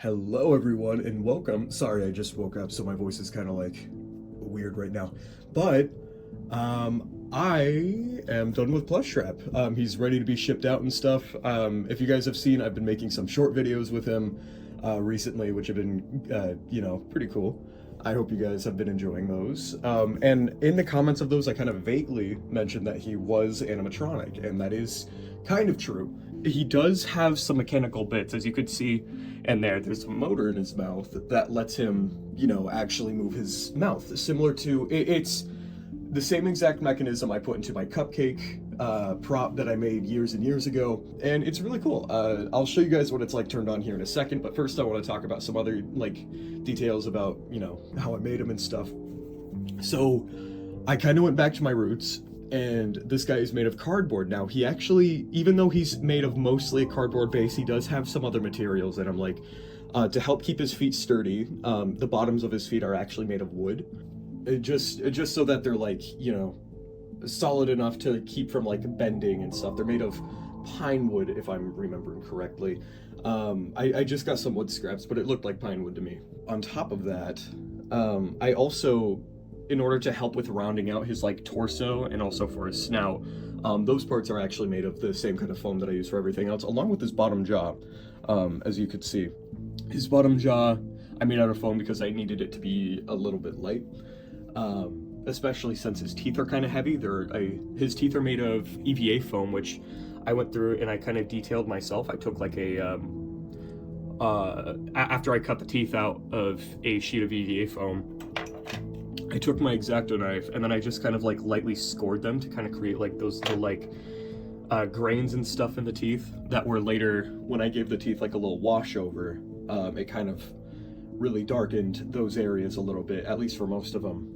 Hello, everyone, and welcome. Sorry, I just woke up, so my voice is kind of like weird right now. But I am done with Plushtrap. He's ready to be shipped out and stuff. If you guys have seen, I've been making some short videos with him recently, which have been, pretty cool. I hope you guys have been enjoying those. And in the comments of those, I kind of vaguely mentioned that he was animatronic, and that is kind of true. He does have some mechanical bits, as you could see in there. There's a motor in his mouth that lets him, actually move his mouth. Similar to, it's the same exact mechanism I put into my cupcake prop that I made years and years ago, and it's really cool. I'll show you guys what it's like turned on here in a second, but first I want to talk about some other, details about, how I made him and stuff. So, I kind of went back to my roots, and this guy is made of cardboard. Now, he actually, even though he's made of mostly a cardboard base, he does have some other materials in him, to help keep his feet sturdy. The bottoms of his feet are actually made of wood. Just so that they're solid enough to keep from bending and stuff. They're made of pine wood, if I'm remembering correctly. I just got some wood scraps, but it looked like pine wood to me. On top of that, I also, in order to help with rounding out his torso and also for his snout, those parts are actually made of the same kind of foam that I use for everything else, along with his bottom jaw. As you could see, his bottom jaw I made out of foam because I needed it to be a little bit light, especially since his teeth are kind of heavy. His teeth are made of EVA foam, which I went through and I kind of detailed myself. I took after I cut the teeth out of a sheet of EVA foam, I took my X-Acto knife and then I just kind of lightly scored them to kind of create those little grains and stuff in the teeth that were later, when I gave the teeth a little wash over, it kind of really darkened those areas a little bit, at least for most of them.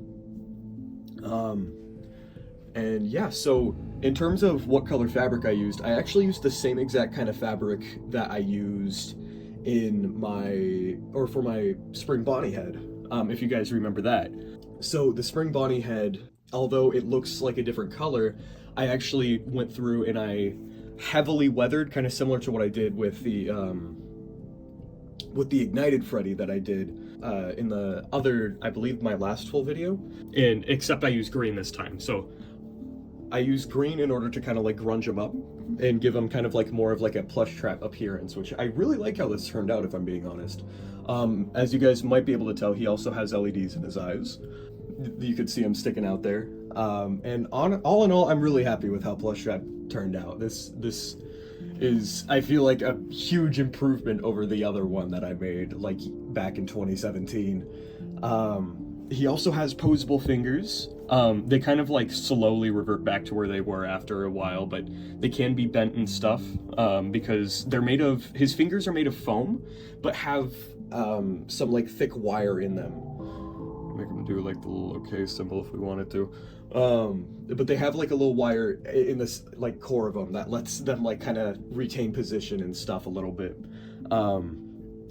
And yeah, so in terms of what color fabric I actually used the same exact kind of fabric that I used for my spring Bonnie head, if you guys remember that. So the spring Bonnie head, although it looks like a different color, I actually went through and I heavily weathered, kind of similar to what I did with the Ignited Freddy that I did in the other, I believe, my last full video. And except I used green this time. So I used green in order to kind of grunge him up and give him kind of more of a Plushtrap appearance, which I really like how this turned out, if I'm being honest. As you guys might be able to tell, he also has LEDs in his eyes. You could see him sticking out there. And all in all, I'm really happy with how Plushtrap turned out. This is, I feel like, a huge improvement over the other one that I made back in 2017. He also has posable fingers. They kind of slowly revert back to where they were after a while, but they can be bent and stuff, because his fingers are made of foam, but have some thick wire in them. Make them do the little okay symbol if we wanted to. But they have a little wire in this core of them that lets them kind of retain position and stuff a little bit.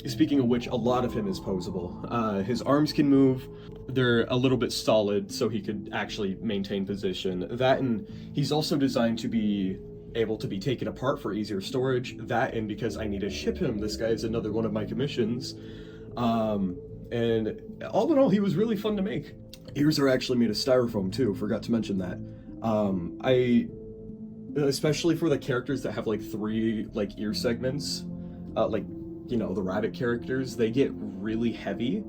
Speaking of which, a lot of him is posable. His arms can move. They're a little bit solid, so he could actually maintain position. That, and he's also designed to be able to be taken apart for easier storage. That, and because I need to ship him, this guy is another one of my commissions. And all in all, he was really fun to make. Ears are actually made of styrofoam too, forgot to mention that. Especially for the characters that have 3 ear segments, the rabbit characters, they get really heavy.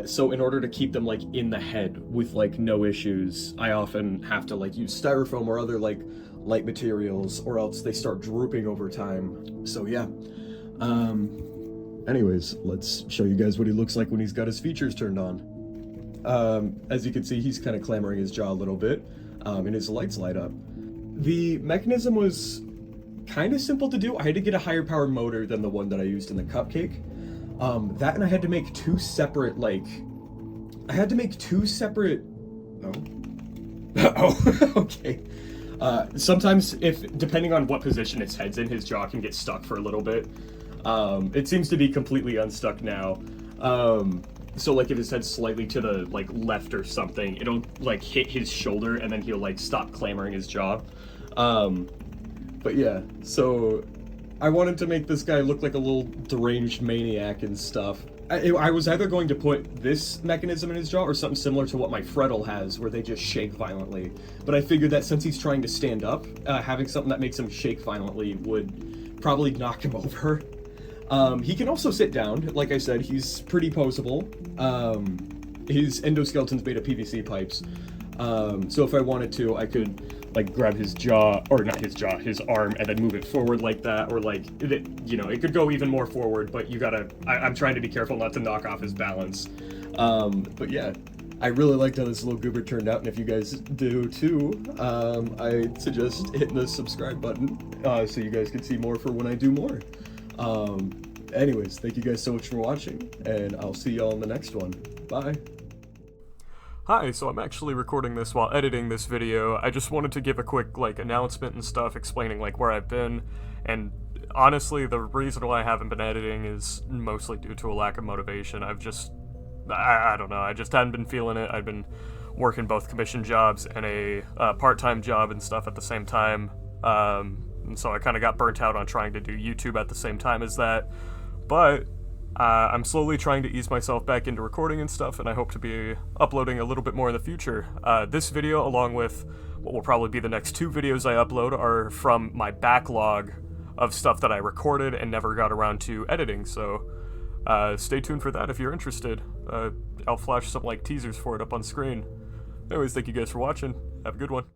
So in order to keep them in the head with no issues, I often have to use styrofoam or other light materials, or else they start drooping over time. So yeah. Anyways, let's show you guys what he looks like when he's got his features turned on. As you can see, he's kind of clambering his jaw a little bit, and his lights light up. The mechanism was kind of simple to do. I had to get a higher power motor than the one that I used in the cupcake. That, and I had to make two separate, oh, okay. Sometimes, depending on what position its head's in, his jaw can get stuck for a little bit. It seems to be completely unstuck now. So if his head's slightly to the left or something, it'll hit his shoulder and then he'll stop clambering his jaw. But yeah, so I wanted to make this guy look like a little deranged maniac and stuff. I was either going to put this mechanism in his jaw or something similar to what my Freddle has, where they just shake violently. But I figured that since he's trying to stand up, having something that makes him shake violently would probably knock him over. He can also sit down. Like I said, he's pretty poseable. His endoskeleton's made of PVC pipes. So if I wanted to, I could like grab his jaw, or not his jaw, his arm, and then move it forward like that, or like, you know, it could go even more forward, but you gotta, I'm trying to be careful not to knock off his balance. But yeah, I really liked how this little goober turned out, and if you guys do too, I suggest hitting the subscribe button, so you guys can see more for when I do more. Anyways, thank you guys so much for watching, and I'll see y'all in the next one. Bye. Hi, so I'm actually recording this while editing this video. I just wanted to give a quick, like, announcement and stuff explaining, like, where I've been, and honestly, the reason why I haven't been editing is mostly due to a lack of motivation. I don't know, I just hadn't been feeling it. I've been working both commission jobs and a part-time job and stuff at the same time, and so I kind of got burnt out on trying to do YouTube at the same time as that, but I'm slowly trying to ease myself back into recording and stuff, and I hope to be uploading a little bit more in the future. This video, along with what will probably be the next 2 videos I upload, are from my backlog of stuff that I recorded and never got around to editing, so stay tuned for that if you're interested. I'll flash some like teasers for it up on screen. Anyways, thank you guys for watching. Have a good one.